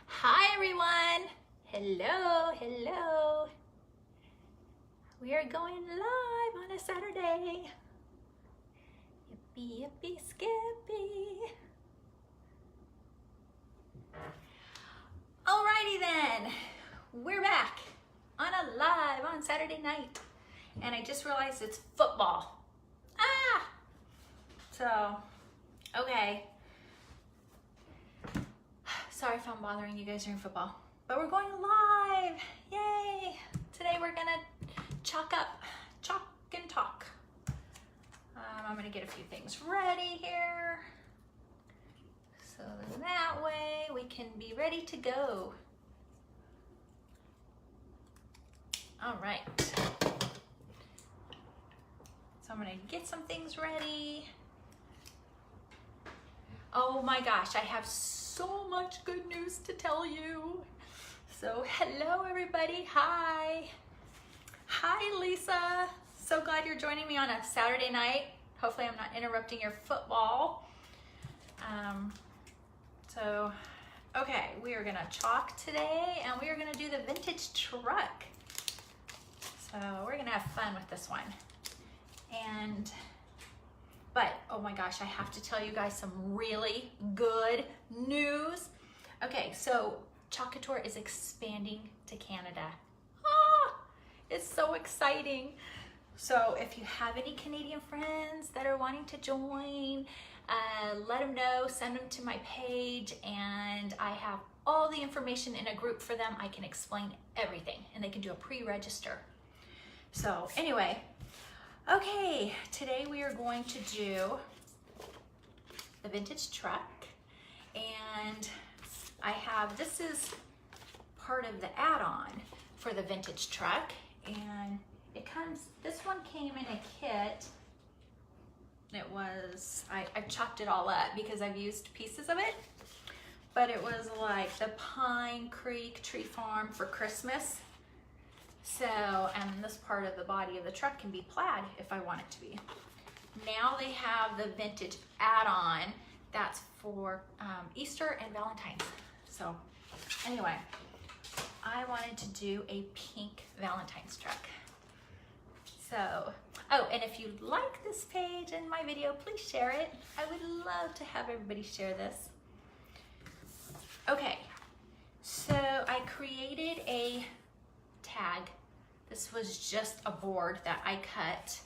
Hi everyone! Hello, hello. We are going live on a Saturday. Yippee, yippee, skippy. Alrighty then, we're back on a live on Saturday night. And I just realized it's football. So, okay. Sorry if I'm bothering you guys during football, but we're going live. Yay! Today we're gonna chalk and talk. I'm gonna get a few things ready here. So that way we can be ready to go. All right. So I'm gonna get some things ready. Oh my gosh, I have so much good news to tell you. So hello everybody, hi. Hi Lisa, so glad you're joining me on a Saturday night. Hopefully I'm not interrupting your football. Okay, we are gonna chalk today and we are gonna do the vintage truck. So we're gonna have fun with this one. But oh my gosh, I have to tell you guys some really good news. Okay, so Chalk Couture is expanding to Canada. It's so exciting. So if you have any Canadian friends that are wanting to join, let them know, send them to my page, and I have all the information in a group for them. I can explain everything and they can do a pre-register. So anyway, okay, today we are going to do the vintage truck, and this is part of the add-on for the vintage truck, and this one came in a kit. I chopped it all up because I've used pieces of it, but it was like the Pine Creek Tree Farm for Christmas. So, and this part of the body of the truck can be plaid if I want it to be. Now they have the vintage add-on that's for Easter and Valentine's. So anyway, I wanted to do a pink Valentine's truck. So, oh, and if you like this page and my video, please share it. I would love to have everybody share this. Okay, so I created a tag. This was just a board that I cut.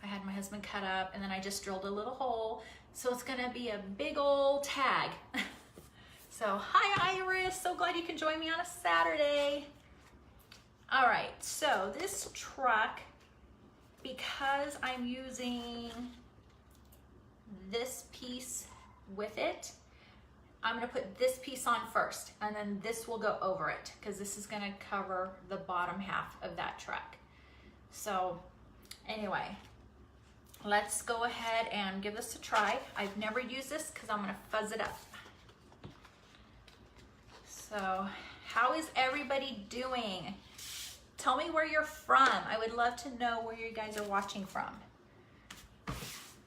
I had my husband cut up and then I just drilled a little hole. So it's gonna be a big old tag. So hi Iris, so glad you can join me on a Saturday. All right, so this truck, because I'm using this piece with it, I'm gonna put this piece on first and then this will go over it because this is gonna cover the bottom half of that truck. So anyway, let's go ahead and give this a try. I've never used this because I'm gonna fuzz it up. So how is everybody doing? Tell me where you're from. I would love to know where you guys are watching from.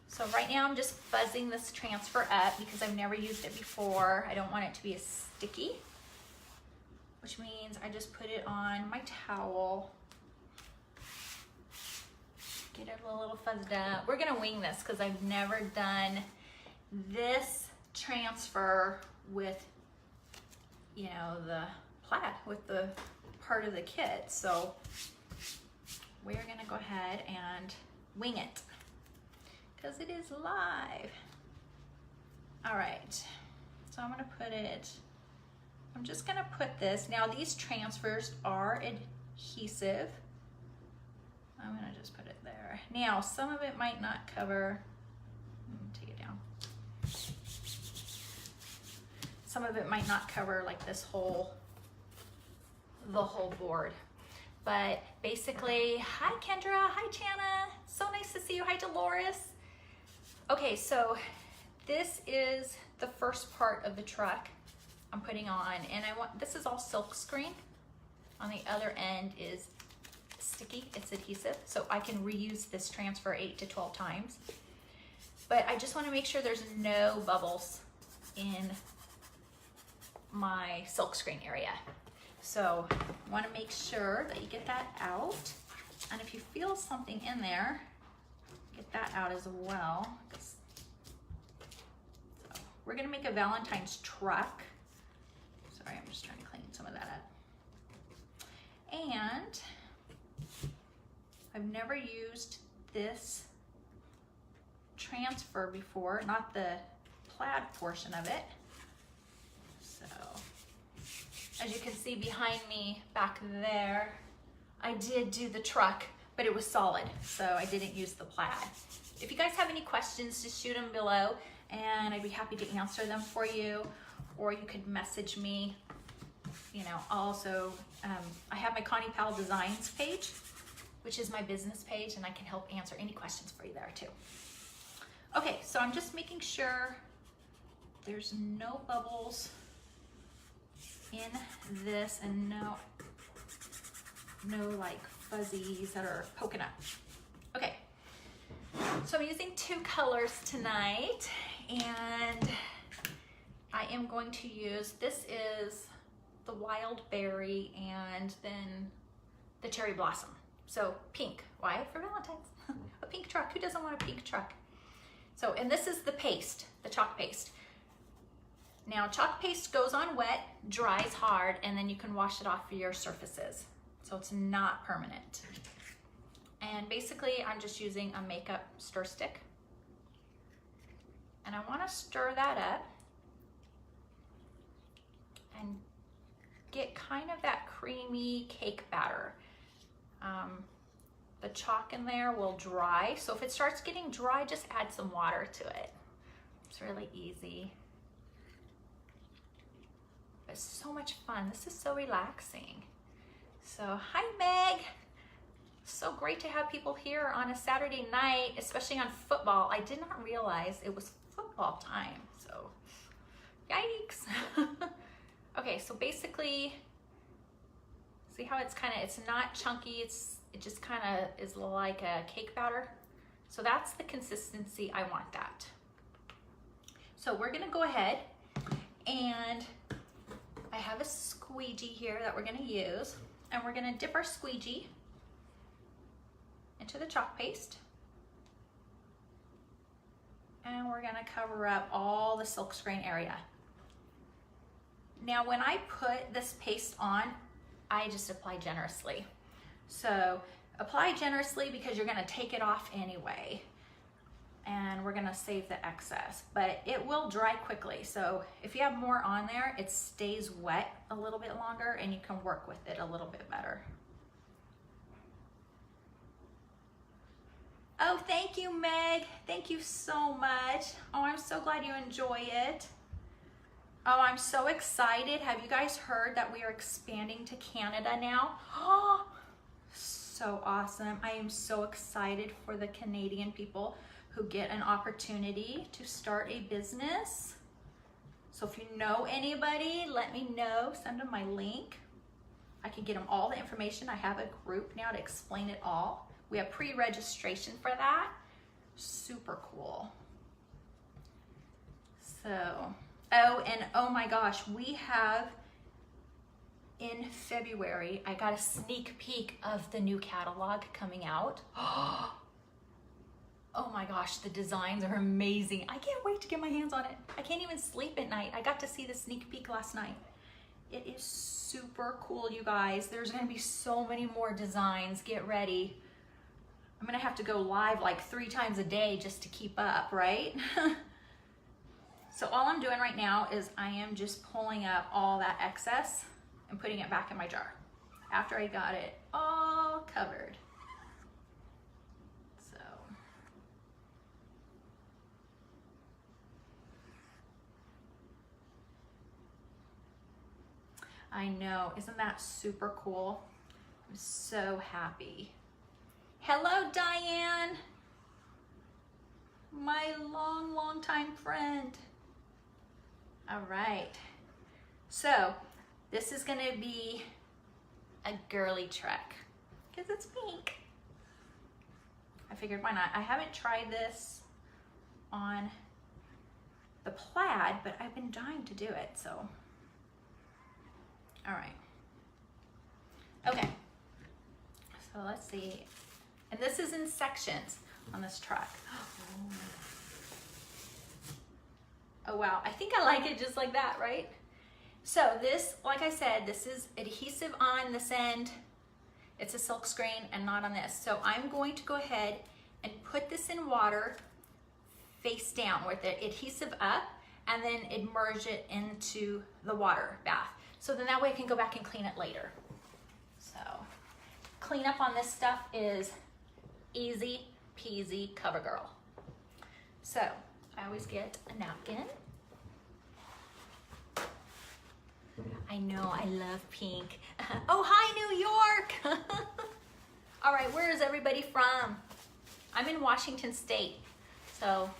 So right now I'm just fuzzing this transfer up because I've never used it before. I don't want it to be as sticky, which means I just put it on my towel. Get it a little fuzzed up. We're gonna wing this because I've never done this transfer with, you know, the plaid, with the part of the kit. So we're gonna go ahead and wing it because it is live. All right, so I'm just gonna put this. Now these transfers are adhesive. I'm gonna just put it there. Now some of it might not cover, take it down. Some of it might not cover like the whole board. But basically, hi Kendra, hi Chana, so nice to see you, hi Dolores. Okay, so this is the first part of the truck I'm putting on, and this is all silk screen. On the other end is sticky, it's adhesive, so I can reuse this transfer 8 to 12 times. But I just want to make sure there's no bubbles in my silk screen area. So want to make sure that you get that out. And if you feel something in there, get that out as well. So we're gonna make a Valentine's truck. Sorry, I'm just trying to clean some of that up. And I've never used this transfer before, not the plaid portion of it. So as you can see behind me back there, I did do the truck, but it was solid, so I didn't use the plaid. If you guys have any questions, just shoot them below and I'd be happy to answer them for you, or you could message me. You know, also, I have my Connie Powell Designs page, which is my business page, and I can help answer any questions for you there too. Okay, so I'm just making sure there's no bubbles in this and no like fuzzies that are poking up. Okay, so I'm using 2 colors tonight, and I am going to use, this is the wild berry and then the cherry blossom. So pink, why? For Valentine's. A pink truck, who doesn't want a pink truck? So, and this is the paste, the chalk paste. Now chalk paste goes on wet, dries hard, and then you can wash it off of your surfaces. So it's not permanent. And basically I'm just using a makeup stir stick. And I want to stir that up and get kind of that creamy cake batter. The chalk in there will dry, so if it starts getting dry, just add some water to it. It's really easy. But it's so much fun. This is so relaxing. So hi Meg. So great to have people here on a Saturday night, especially on football. I did not realize it was football time, so yikes. Okay, so basically, see how it's kind of, it's not chunky, it just kind of is like a cake batter. So that's the consistency I want that. So we're gonna go ahead, and I have a squeegee here that we're gonna use, and we're gonna dip our squeegee into the chalk paste. And we're gonna cover up all the silk screen area. Now, when I put this paste on, I just apply generously. So apply generously because you're gonna take it off anyway. And we're gonna save the excess, but it will dry quickly. So if you have more on there, it stays wet a little bit longer and you can work with it a little bit better. Oh, thank you, Meg. Thank you so much. Oh, I'm so glad you enjoy it. Oh, I'm so excited. Have you guys heard that we are expanding to Canada now? Oh, so awesome. I am so excited for the Canadian people who get an opportunity to start a business. So if you know anybody, let me know. Send them my link. I can get them all the information. I have a group now to explain it all. We have pre-registration for that. Super cool. So, oh, and oh my gosh, we have in February, I got a sneak peek of the new catalog coming out. Oh my gosh, the designs are amazing. I can't wait to get my hands on it. I can't even sleep at night. I got to see the sneak peek last night. It is super cool, you guys. There's gonna be so many more designs. Get ready. I'm gonna have to go live like 3 times a day just to keep up, right? So all I'm doing right now is I am just pulling up all that excess and putting it back in my jar after I got it all covered. So I know, isn't that super cool? I'm so happy. Hello, Diane, my long time friend. All right, so this is gonna be a girly truck because it's pink. I figured why not? I haven't tried this on the plaid, but I've been dying to do it, so All right. Okay. So let's see. And this is in sections on this truck. Oh wow, I think I like it just like that, right? So this, like I said, this is adhesive on this end. It's a silk screen and not on this. So I'm going to go ahead and put this in water face down with the adhesive up and then immerse it into the water bath. So then that way I can go back and clean it later. So cleanup on this stuff is easy peasy, CoverGirl. So I always get a napkin. I know, I love pink. Oh, hi, New York. All right, where is everybody from? I'm in Washington State, so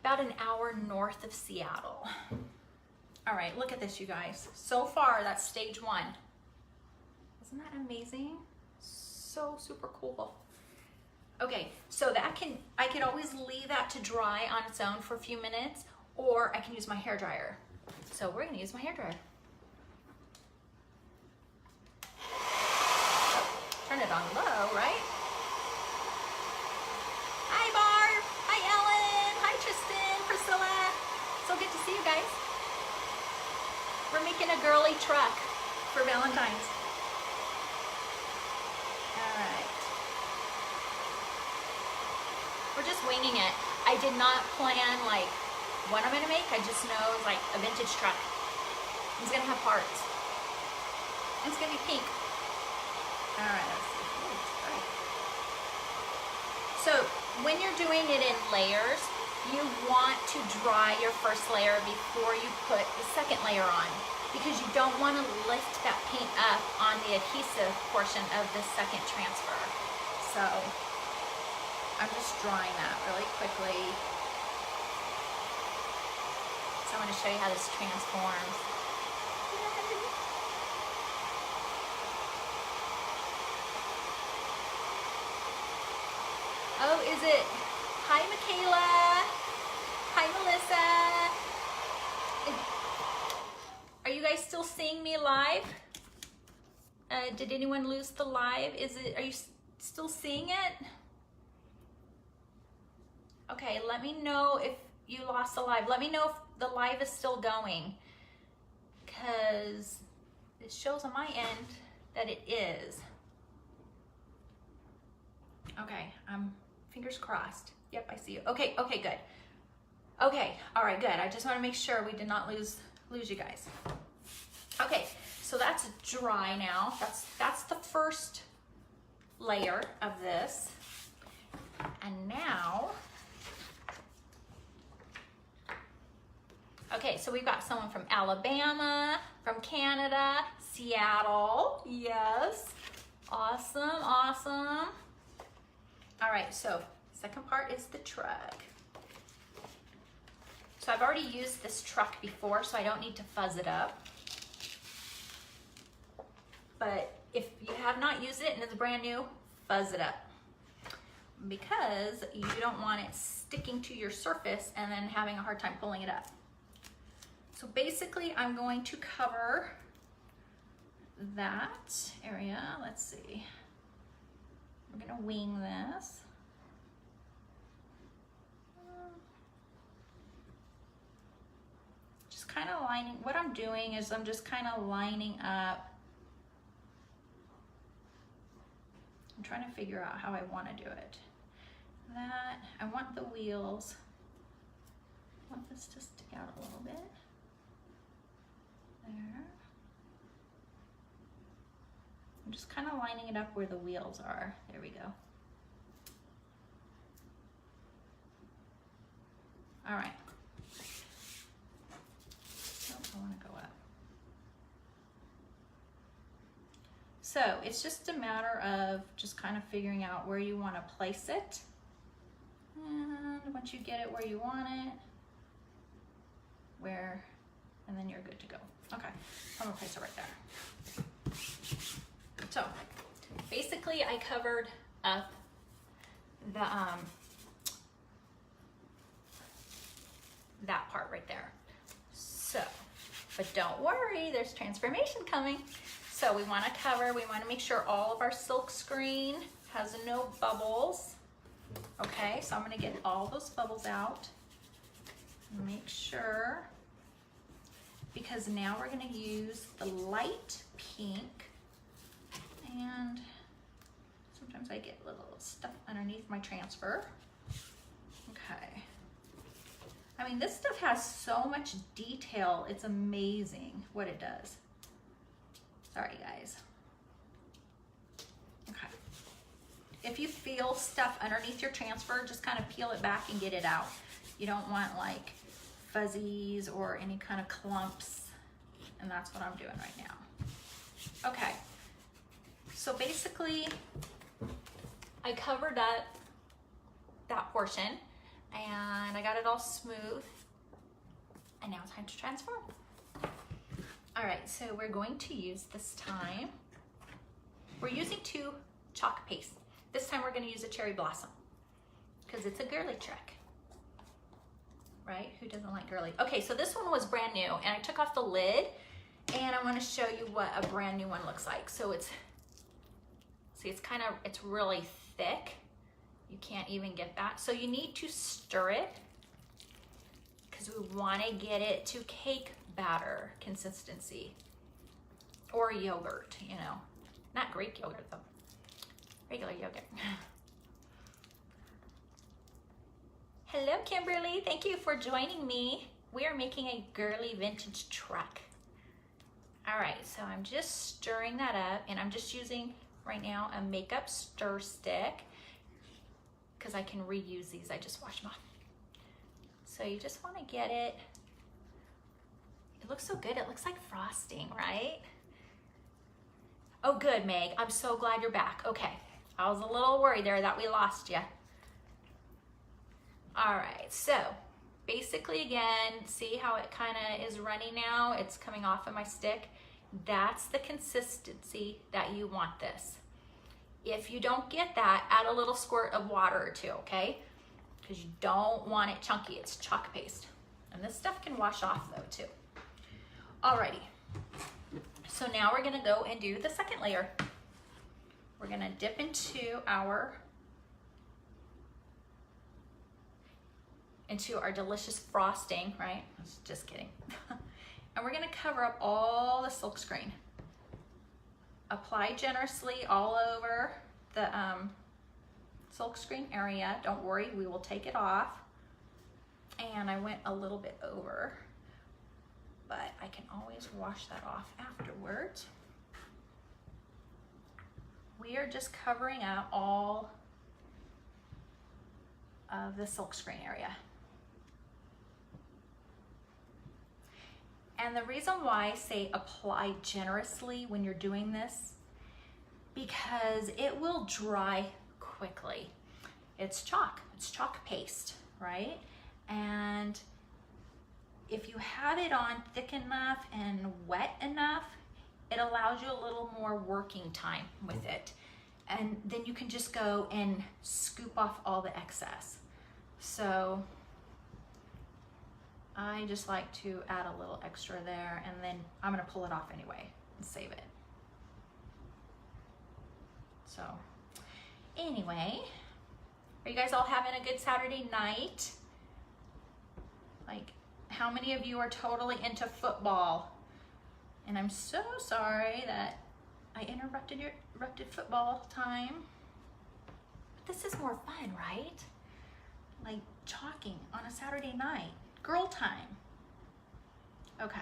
about an hour north of Seattle. All right, look at this, you guys. So far, that's stage 1. Isn't that amazing? So super cool. Okay, so that I could always leave that to dry on its own for a few minutes, or I can use my hairdryer. So we're gonna use my hairdryer. Turn it on low, right? Hi Barb, hi Ellen, hi Tristan, Priscilla. So good to see you guys. We're making a girly truck for Valentine's. All right. We're just winging it. I did not plan like what I'm gonna make. I just know it's like a vintage truck. It's gonna have parts. It's gonna be pink. All right, let's see. Ooh, it's bright. So when you're doing it in layers, you want to dry your first layer before you put the second layer on, because you don't want to lift that paint up on the adhesive portion of the second transfer. So I'm just drying that really quickly. So I'm going to show you how this transforms. Oh, is it? Hi, Michaela. Hi, Melissa. Are you guys still seeing me live? Did anyone lose the live? Are you still seeing it? Okay, let me know if you lost the live. Let me know if the live is still going, because it shows on my end that it is. Okay, fingers crossed. Yep, I see you. Okay, okay, good. Okay, all right, good. I just want to make sure we did not lose you guys. Okay, so that's dry now. That's the first layer of this. And now, okay, so we've got someone from Alabama, from Canada, Seattle. Yes. Awesome, awesome. All right, so second part is the truck. So I've already used this truck before, so I don't need to fuzz it up. But if you have not used it and it's brand new, fuzz it up, because you don't want it sticking to your surface and then having a hard time pulling it up. So basically I'm going to cover that area. Let's see. We're gonna wing this. Just kind of lining, what I'm doing is I'm just kind of lining up. I'm trying to figure out how I want to do it. I want the wheels. I want this to stick out a little bit. There. I'm just kind of lining it up where the wheels are. There we go. All right. Oh, I want to go up. So it's just a matter of just kind of figuring out where you want to place it. And once you get it where you want it, and then you're good to go. Okay, I'm gonna place it right there. So basically I covered up the that part right there. So But don't worry, there's transformation coming. So we want to cover, we want to make sure all of our silk screen has no bubbles. Okay, so I'm going to get all those bubbles out. Make sure, because now we're going to use the light pink, and sometimes I get little stuff underneath my transfer. Okay. I mean, this stuff has so much detail. It's amazing what it does. Sorry, guys. Okay. If you feel stuff underneath your transfer, just kind of peel it back and get it out. You don't want like fuzzies or any kind of clumps, and that's what I'm doing right now. Okay. So basically, I covered up that portion, and I got it all smooth, and now it's time to transform. All right, so we're going to use this time, we're using 2 chalk paste. This time we're going to use a cherry blossom because it's a girly trick, right? Who doesn't like girly? Okay, so this one was brand new, and I took off the lid, and I want to show you what a brand new one looks like. So it's, see, it's really thick. You can't even get that. So you need to stir it because we want to get it to cake batter consistency or yogurt, you know, not Greek yogurt though, regular yogurt. Hello, Kimberly. Thank you for joining me. We are making a girly vintage truck. All right, so I'm just stirring that up, and I'm just using right now a makeup stir stick because I can reuse these. I just washed them off. So you just want to get it. It looks so good. It looks like frosting, right? Oh, good, Meg. I'm so glad you're back. Okay. I was a little worried there that we lost you. All right. So basically, again, see how it kind of is running now? It's coming off of my stick. That's the consistency that you want this. If you don't get that, add a little squirt of water or 2, okay? Because you don't want it chunky. It's chalk paste. And this stuff can wash off though too. Alrighty. So now we're gonna go and do the second layer. We're gonna dip into our delicious frosting, right? Just kidding. And we're gonna cover up all the silk screen. Apply generously all over the silk screen area. Don't worry, we will take it off. And I went a little bit over, but I can always wash that off afterwards. We are just covering up all of the silk screen area. And the reason why I say apply generously when you're doing this, because it will dry quickly. It's chalk paste, right? And if you have it on thick enough and wet enough, it allows you a little more working time with it. And then you can just go and scoop off all the excess. So I just like to add a little extra there, and then I'm gonna pull it off anyway and save it. So anyway, are you guys all having a good Saturday night? Like, how many of you are totally into football? And I'm so sorry that I interrupted football time. But this is more fun, right? Like chalking on a Saturday night. Girl time. Okay.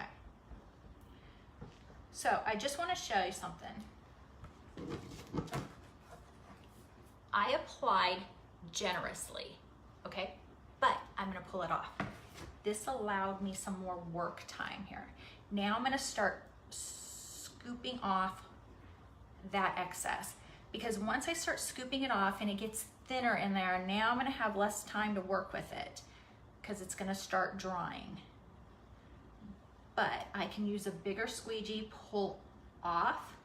So I just want to show you something. I applied generously, okay? But I'm gonna pull it off. This allowed me some more work time here. Now I'm gonna start scooping off that excess, because once I start scooping it off and it gets thinner in there, now I'm gonna have less time to work with it because it's gonna start drying. But I can use a bigger squeegee, pull off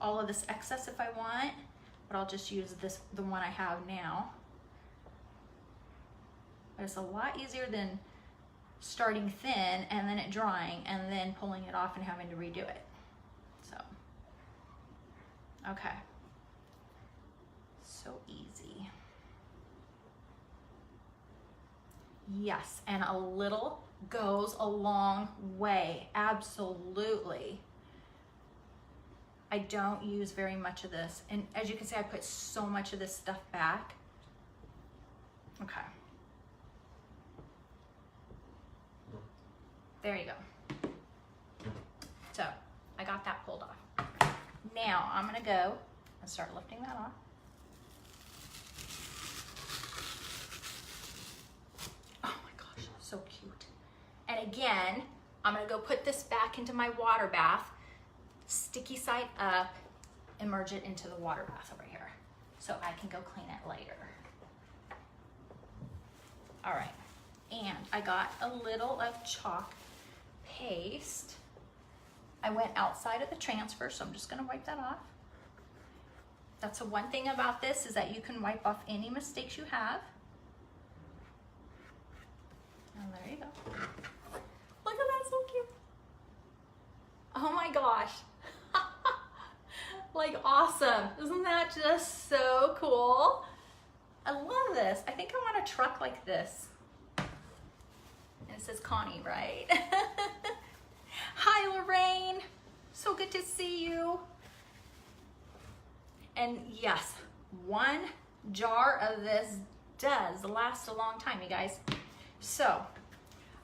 all of this excess if I want, but I'll just use the one I have now. But it's a lot easier than starting thin and then it drying and then pulling it off and having to redo it. So, okay. So easy. Yes, and a little goes a long way, absolutely. I don't use very much of this. And as you can see, I put so much of this stuff back. Okay. There you go. So I got that pulled off. Now I'm gonna go and start lifting that off. Oh my gosh, so cute. And again, I'm gonna go put this back into my water bath, sticky side up, immerse it into the water bath over here so I can go clean it later. All right, and I got a little of chalk paste. I went outside of the transfer, so I'm just gonna wipe that off. That's the one thing about this is that you can wipe off any mistakes you have. And there you go. Look at that, so cute. Oh my gosh. Like awesome. Isn't that just so cool? I love this. I think I want a truck like this. And it says Connie, right? Hi, Lorraine. So good to see you. And yes, one jar of this does last a long time, you guys. So,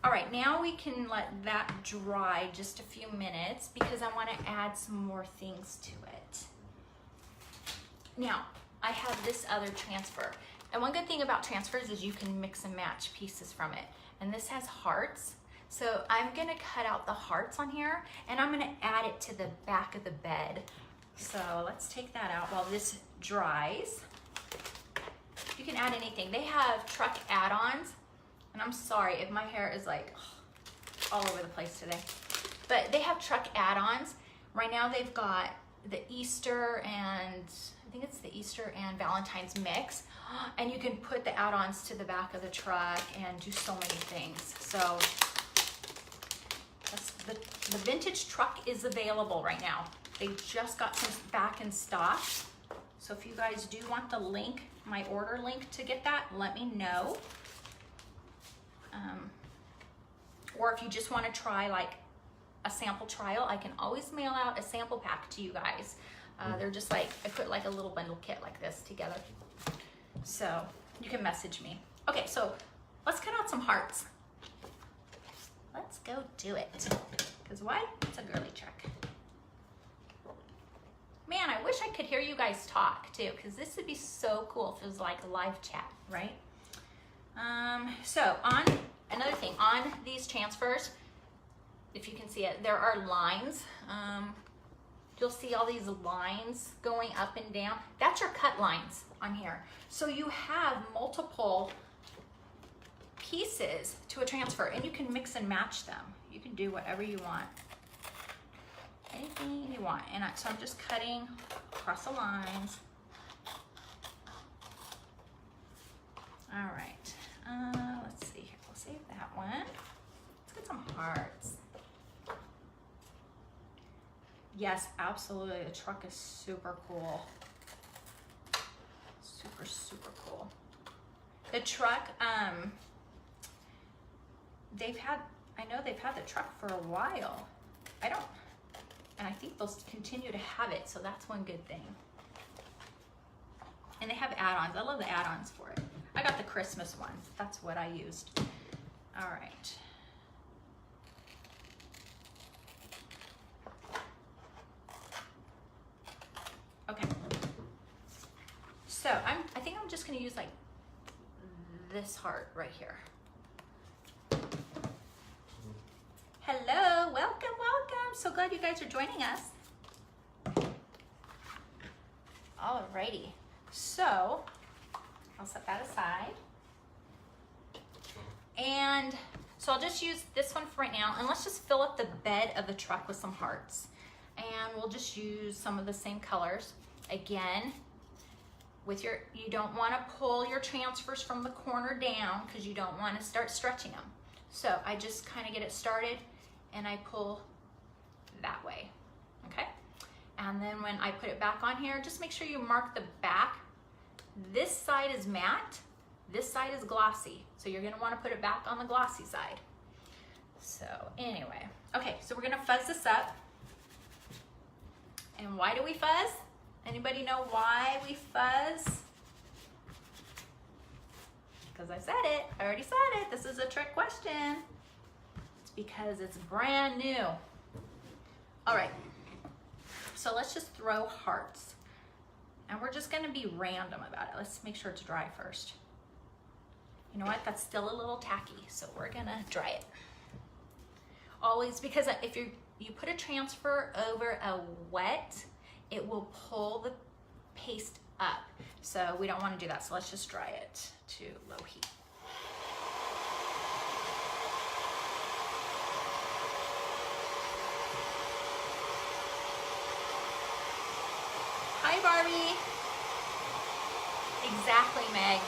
all right, now we can let that dry just a few minutes because I want to add some more things to it. Now, I have this other transfer. And one good thing about transfers is you can mix and match pieces from it. And this has hearts. So I'm gonna cut out the hearts on here and I'm gonna add it to the back of the bed. So let's take that out while this dries. You can add anything. They have truck add-ons. And I'm sorry if my hair is like all over the place today. But they have truck add-ons. Right now they've got the Easter and I think it's the Easter and Valentine's mix. And you can put the add-ons to the back of the truck and do so many things. So that's the vintage truck is available right now. They just got some back in stock. So if you guys do want the link, my order link to get that, let me know. Or if you just want to try like a sample trial, I can always mail out a sample pack to you guys. They're just like, I put like a little bundle kit like this together. So you can message me. Okay, so let's cut out some hearts. Let's go do it. Because why? It's a girly trick. Man, I wish I could hear you guys talk too, because this would be so cool if it was like a live chat, right? So on another thing, on these transfers, if you can see it, there are lines. You'll see all these lines going up and down. That's your cut lines on here. So you have multiple pieces to a transfer and you can mix and match them. You can do whatever you want. Anything you want. And so I'm just cutting across the lines. All right, let's see here. We'll save that one. Let's get some hearts. Yes, absolutely. The truck is super cool. Super, super cool. The truck, I know they've had the truck for a while. And I think they'll continue to have it, so that's one good thing. And they have add-ons. I love the add-ons for it. I got the Christmas ones. That's what I used. All right. Okay. So I think I'm just gonna use like this heart right here. Hello, welcome, welcome. So glad you guys are joining us. Alrighty, so I'll set that aside. And so I'll just use this one for right now, and let's just fill up the bed of the truck with some hearts. And we'll just use some of the same colors. Again, you don't want to pull your transfers from the corner down because you don't want to start stretching them. So I just kind of get it started and I pull that way, okay? And then when I put it back on here, just make sure you mark the back. This side is matte, this side is glossy. So you're gonna wanna put it back on the glossy side. So anyway, okay, so we're gonna fuzz this up. And why do we fuzz? Anybody know why we fuzz? Because I said it, I already said it. This is a trick question. It's because it's brand new. All right, so let's just throw hearts. And we're just gonna be random about it. Let's make sure it's dry first. You know what, that's still a little tacky, so we're gonna dry it. Always, because if you put a transfer over a wet, it will pull the paste up. So we don't want to do that. So let's just dry it to low heat. Hi, Barbie. Exactly, Meg.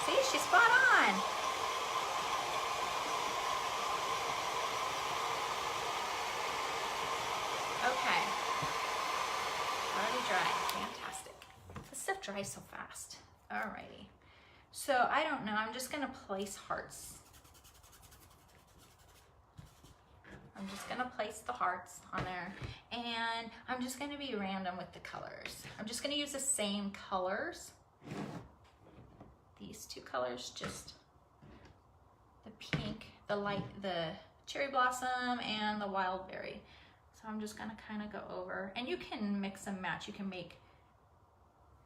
See, she's spot on. Okay. Already dry. Fantastic. This stuff dries so fast. Alrighty. So I don't know. I'm just gonna place hearts. I'm just gonna place the hearts on there, and I'm just gonna be random with the colors. I'm just gonna use the same colors. These two colors, just the pink, the light, the cherry blossom, and the wild berry. So I'm just gonna kind of go over, and you can mix and match. You can make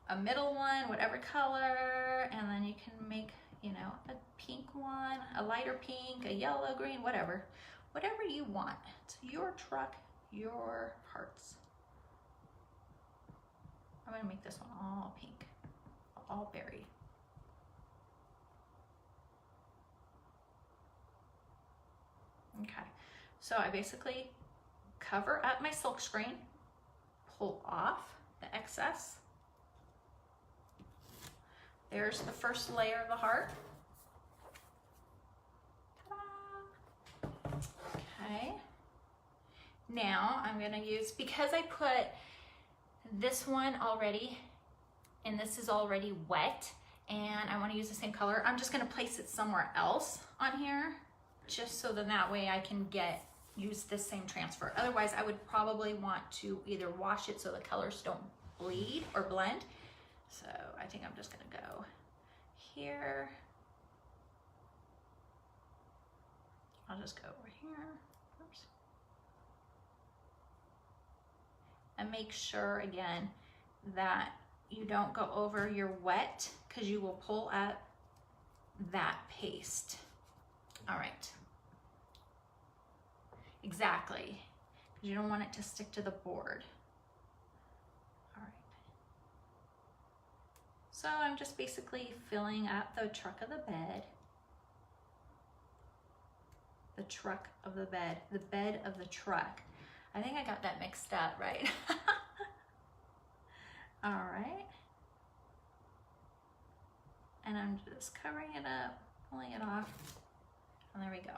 a middle one, whatever color, and then you can make, you know, a pink one, a lighter pink, a yellow, green, whatever you want. It's your truck, your hearts. I'm gonna make this one all pink, all berry. Okay, so I basically cover up my silk screen, pull off the excess. There's the first layer of the heart. Ta-da! Okay. Now I'm gonna use, because I put this one already, and this is already wet, and I wanna use the same color, I'm just gonna place it somewhere else on here, just so that way I can use this same transfer. Otherwise, I would probably want to either wash it so the colors don't bleed or blend. So I think I'm just gonna go here. I'll just go over here. Oops. And make sure again that you don't go over your wet, because you will pull up that paste. All right. Exactly. You don't want it to stick to the board. All right. So I'm just basically filling up the truck of the bed. The truck of the bed of the truck. I think I got that mixed up, right? All right. And I'm just covering it up, pulling it off, and there we go.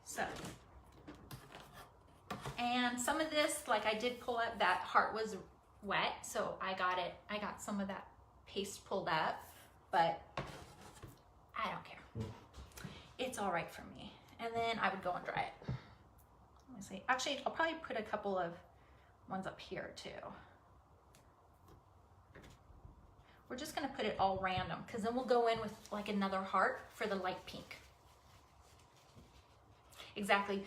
So, and some of this, like I did pull up, that heart was wet, so I got some of that paste pulled up, but I don't care. It's all right for me. And then I would go and dry it. Let me see. Actually, I'll probably put a couple of ones up here too. We're just gonna put it all random, because then we'll go in with like another heart for the light pink. Exactly.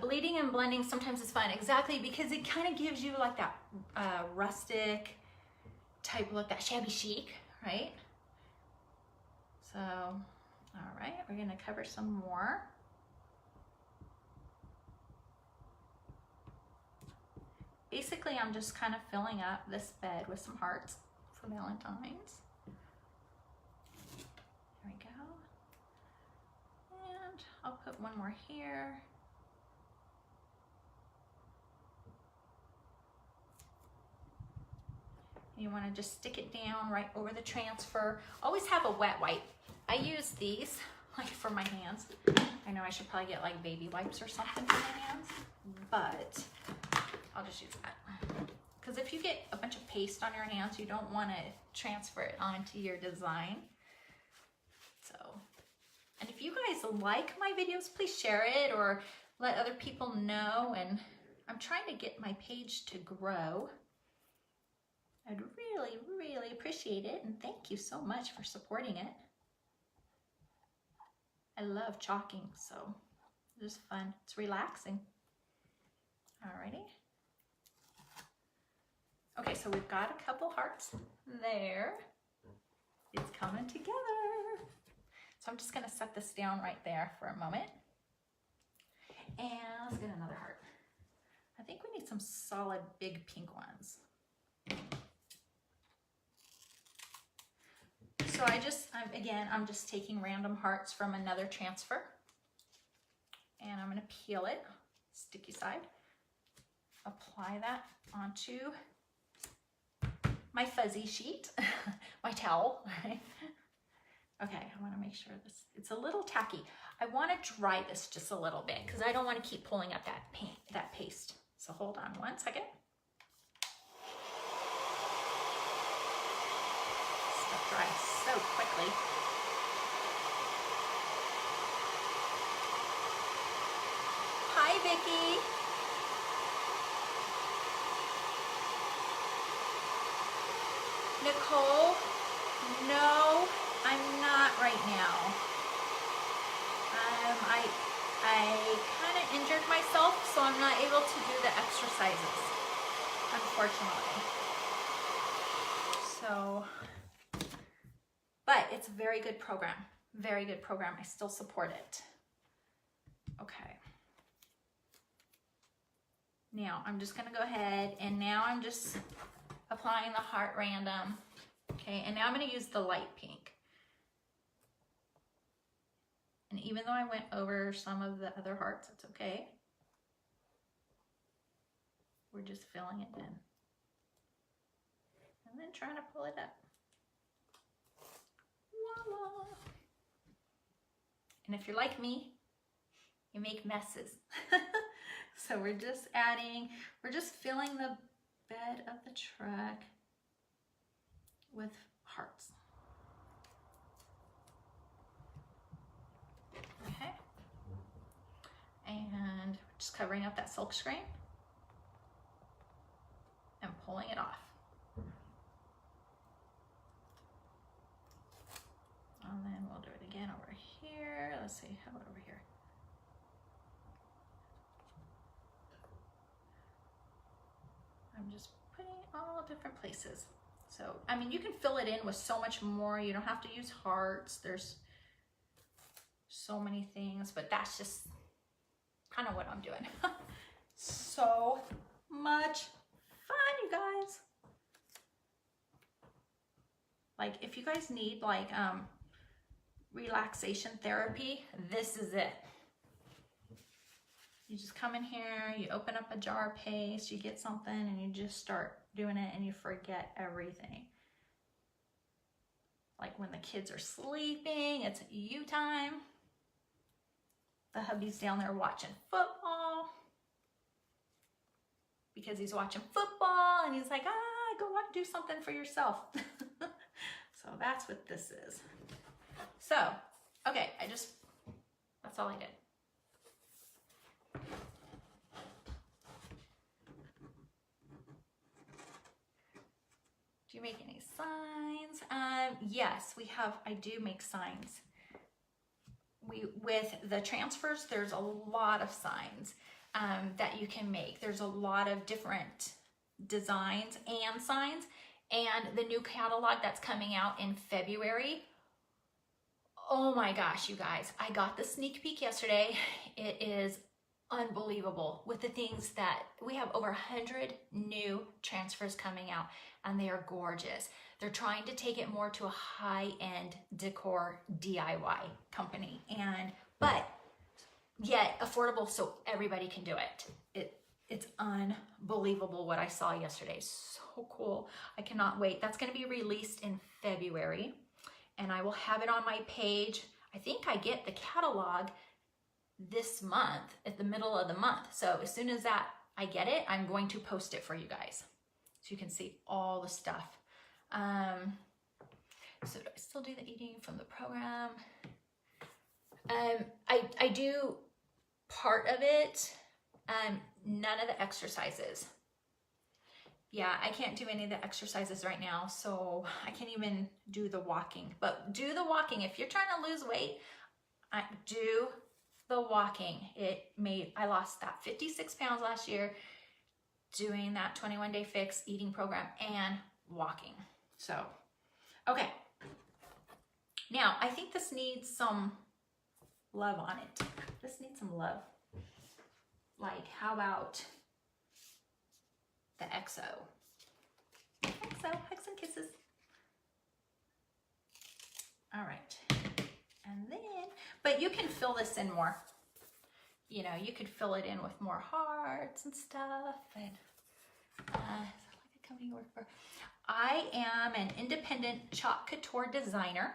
Bleeding and blending sometimes is fun. Exactly, because it kind of gives you like that rustic type look, that shabby chic, right? So, all right, we're gonna cover some more. Basically, I'm just kind of filling up this bed with some hearts for Valentine's. There we go. And I'll put one more here. You want to just stick it down right over the transfer. Always have a wet wipe. I use these like for my hands. I know I should probably get like baby wipes or something for my hands, but I'll just use that. Because if you get a bunch of paste on your hands, you don't want to transfer it onto your design. So, and if you guys like my videos, please share it or let other people know. And I'm trying to get my page to grow. I'd really, really appreciate it. And thank you so much for supporting it. I love chalking, so it's just fun. It's relaxing. Alrighty. Okay, so we've got a couple hearts there. It's coming together. So I'm just gonna set this down right there for a moment. And let's get another heart. I think we need some solid big pink ones. So I'm just taking random hearts from another transfer. And I'm gonna peel it, sticky side. Apply that onto my fuzzy sheet, my towel, right? Okay, I wanna make sure it's a little tacky. I wanna dry this just a little bit because I don't wanna keep pulling up that paste. So hold on one second. Stuff dries so quickly. Hi, Vicki. Nicole, no, I'm not right now. I kind of injured myself, so I'm not able to do the exercises, unfortunately. So, but it's a very good program. Very good program. I still support it. Okay. Now I'm just gonna go ahead and now I'm just applying the heart random. Okay, and now I'm gonna use the light pink. And even though I went over some of the other hearts, it's okay. We're just filling it in. And then trying to pull it up. Voila! And if you're like me, you make messes. So we're just filling the bed of the truck with hearts. Okay. And just covering up that silk screen and pulling it off. And then we'll do it again over here. Let's see, how about over here? I'm just putting all different places. So, I mean, you can fill it in with so much more. You don't have to use hearts. There's so many things, but that's just kind of what I'm doing. So much fun, you guys. Like, if you guys need like relaxation therapy, this is it. You just come in here, you open up a jar of paste, you get something, and you just start doing it, and you forget everything. Like when the kids are sleeping, it's you time. The hubby's down there watching football because he's watching football, and he's like, go do something for yourself. So that's what this is. So, okay, that's all I did. Do you make any signs? Yes, I do make signs. With the transfers, there's a lot of signs that you can make. There's a lot of different designs and signs. And the new catalog that's coming out in February, oh my gosh, you guys, I got the sneak peek yesterday. It is unbelievable with the things that we have. Over 100 new transfers coming out, and they are gorgeous. They're trying to take it more to a high-end decor DIY company, but yet affordable so everybody can do it. It's unbelievable what I saw yesterday. So cool. I cannot wait. That's going to be released in February, and I will have it on my page. I think I get the catalog this month, at the middle of the month. So as soon as that I get it, I'm going to post it for you guys so you can see all the stuff. So do I still do the eating from the program? I do part of it, none of the exercises. Yeah, I can't do any of the exercises right now, so I can't even do the walking. But do the walking. If you're trying to lose weight, do the walking. I lost that 56 pounds last year doing that 21-day fix eating program and walking. So, okay. Now, I think this needs some love on it. This needs some love. Like, how about the XO? XO, hugs and kisses. All right. And then, but you can fill this in more. You know, you could fill it in with more hearts and stuff. And is that like a company you work for? I am an independent chalk couture designer.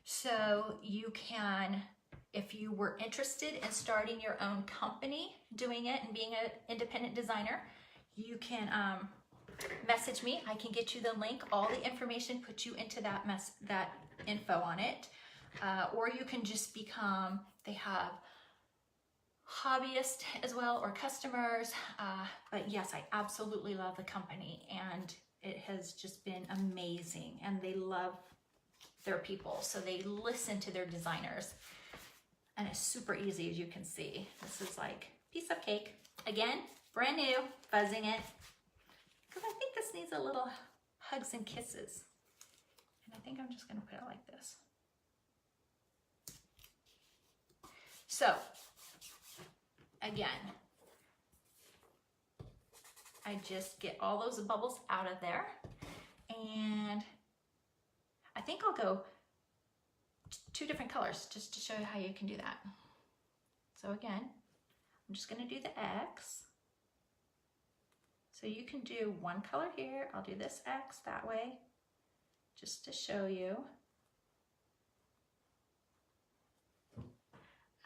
So you can, if you were interested in starting your own company, doing it and being an independent designer, you can message me. I can get you the link, all the information, put you into that info on it. Or you can just become, they have hobbyists as well, or customers. But yes, I absolutely love the company, and it has just been amazing, and they love their people. So they listen to their designers, and it's super easy, as you can see. This is like piece of cake. Again, brand new, fuzzing it, because I think this needs a little hugs and kisses. And I think I'm just gonna put it like this. So, again, I just get all those bubbles out of there, and I think I'll go 2 different colors just to show you how you can do that. So again, I'm just gonna do the X. So you can do one color here. I'll do this X that way, just to show you.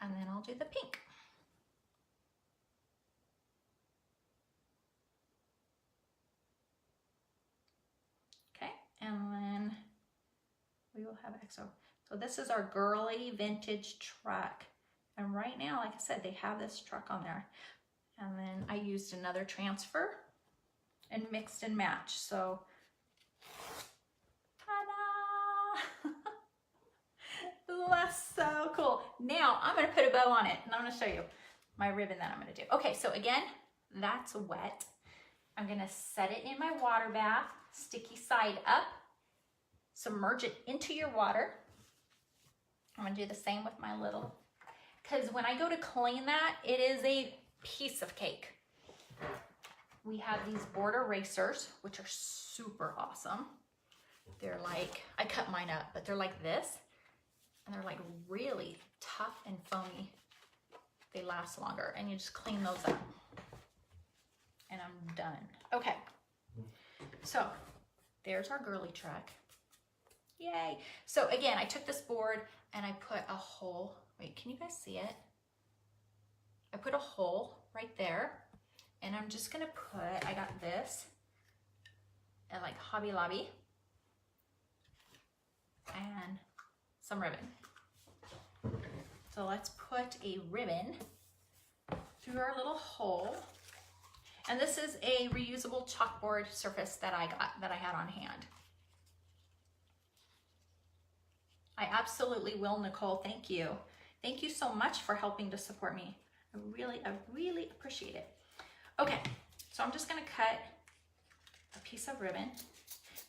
And then I'll do the pink. Okay, and then we will have XO. So this is our girly vintage truck. And right now, like I said, they have this truck on there. And then I used another transfer and mixed and matched. So, ta-da! That's so cool. Now I'm gonna put a bow on it, and I'm gonna show you my ribbon that I'm gonna do. Okay, so again, that's wet. I'm gonna set it in my water bath, sticky side up, submerge it into your water. I'm gonna do the same with my little, because when I go to clean that, it is a piece of cake. We have these board erasers, which are super awesome. They're like, I cut mine up, but they're like this, and they're like really tough and foamy. They last longer, and you just clean those up. And I'm done. Okay, so there's our girly truck. Yay. So again, I took this board and I put a hole. Wait, can you guys see it? I put a hole right there, and I'm just gonna put, I got this at like Hobby Lobby and some ribbon. So let's put a ribbon through our little hole. And this is a reusable chalkboard surface that I had on hand. I absolutely will, Nicole. Thank you. Thank you so much for helping to support me. I really appreciate it. Okay, so I'm just gonna cut a piece of ribbon,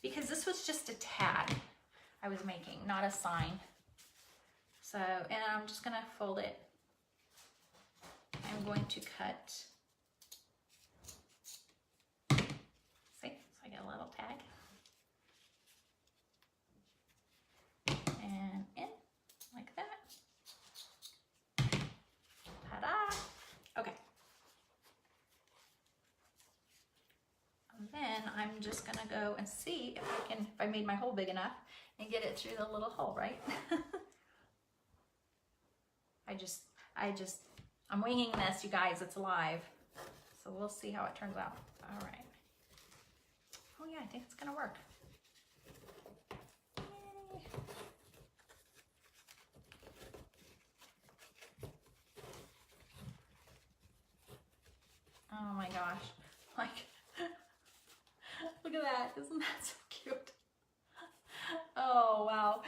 because this was just a tag I was making, not a sign. So, and I'm just gonna fold it. I'm going to cut, see, so I get a little tag. And in, like that. Ta-da! Okay. And then I'm just gonna go and see if I made my hole big enough and get it through the little hole, right? I'm winging this, you guys. It's live. So we'll see how it turns out. All right. Oh yeah, I think it's gonna work. Yay. Oh my gosh. Like, look at that. Isn't that so cute? Oh, wow.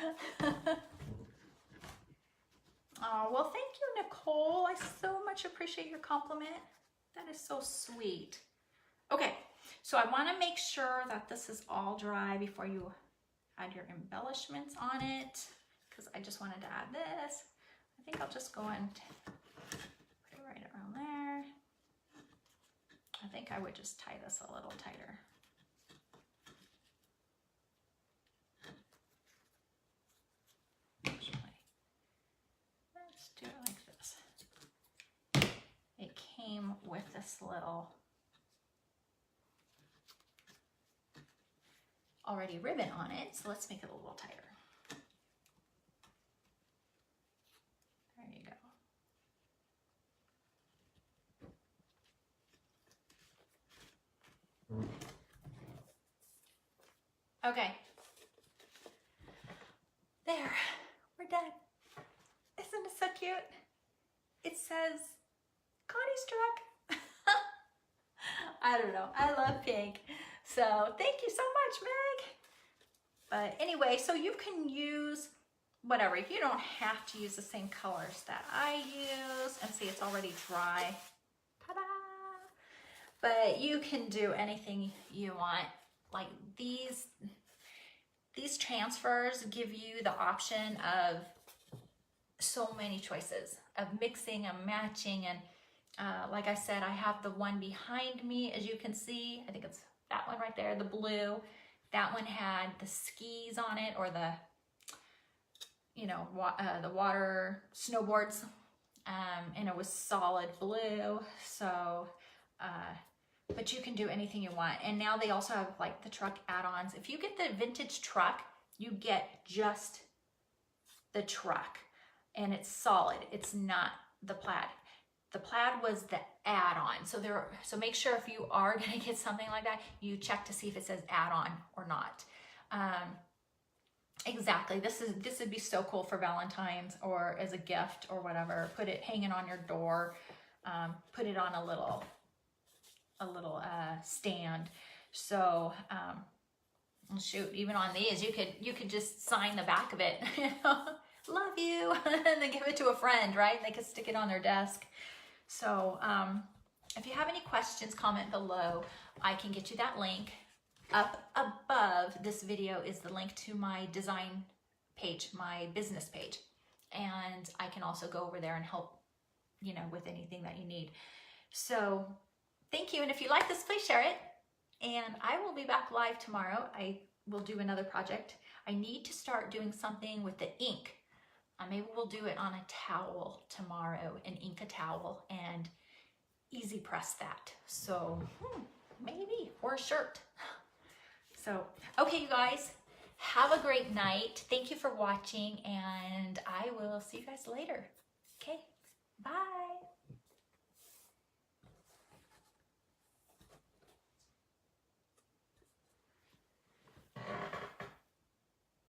Oh, well, thank you, Nicole. I so much appreciate your compliment. That is so sweet. Okay, so I want to make sure that this is all dry before you add your embellishments on it, because I just wanted to add this. I think I'll just go and put it right around there. I think I would just tie this a little tighter. Let's do it like this. It came with this little already ribbon on it, so let's make it a little tighter. There you go. Okay. There, we're done. Isn't it so cute? It says Connie's truck. I don't know. I love pink. So thank you so much, Meg. But anyway, so you can use whatever. You don't have to use the same colors that I use. And see, it's already dry. Ta-da! But you can do anything you want. Like these transfers give you the option of so many choices of mixing and matching. And like I said, I have the one behind me, as you can see. I think it's that one right there, the blue. That one had the skis on it, or the, you know, the water snowboards, and it was solid blue. So, but you can do anything you want. And now they also have like the truck add-ons. If you get the vintage truck, you get just the truck, and it's solid. It's not the plaid. The plaid was the add-on. So make sure if you are gonna get something like that, you check to see if it says add-on or not. Exactly. This would be so cool for Valentine's or as a gift or whatever. Put it hanging on your door. Put it on a little stand. So shoot, even on these, you could just sign the back of it. You know, love you, and then give it to a friend, right? They could stick it on their desk. So if you have any questions, comment below. I can get you that link. Up above this video is the link to my design page, my business page. And I can also go over there and help, you know, with anything that you need. So thank you. And if you like this, please share it. And I will be back live tomorrow. I will do another project. I need to start doing something with the ink. Maybe we'll do it on a towel tomorrow, and ink a towel and easy press that. So maybe, or a shirt. So, okay, you guys, have a great night. Thank you for watching, and I will see you guys later. Okay, bye.